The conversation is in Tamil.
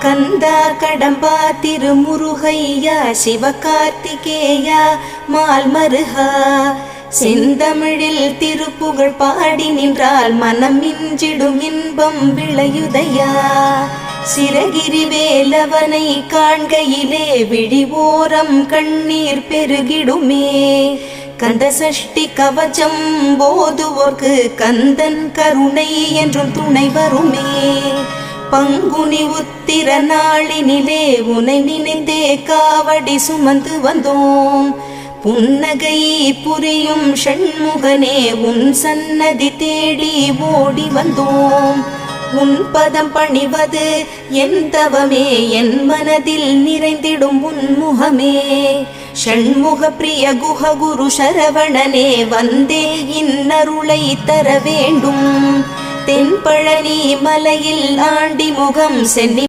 கந்தா கடம்பா திருமுருகையா சிவகார்த்திகேயா மால்மருகா செந்தமிழில் திருப்புகழ் பாடி நின்றால் மனம் மிஞ்சிடும் இன்பம் விளையுதையா. சிரகிரி வேலவனை காண்கையிலே விழிவோரம் கண்ணீர் பெருகிடுமே. கந்த சஷ்டி கவச்சம் போதுவோர்க்கு கந்தன் கருணை என்றும் துணை வருமே. பங்குனி உத்திர நாளினிலே உனை நினைந்தே காவடி சுமந்து வந்தோம். புன்னகை புரியும் ஷண்முகனே உன் சன்னதி தேடி ஓடி வந்தோம். உன் பதம் பணிவது என் தவமே, என் மனதில் நிறைந்திடும் உன் முகமே. ஷண்முக பிரிய குஹ குரு சரவணனே வந்தே இன்னருளை தர வேண்டும். தென்பழனி மலையில் ஆண்டி முகம் சென்னி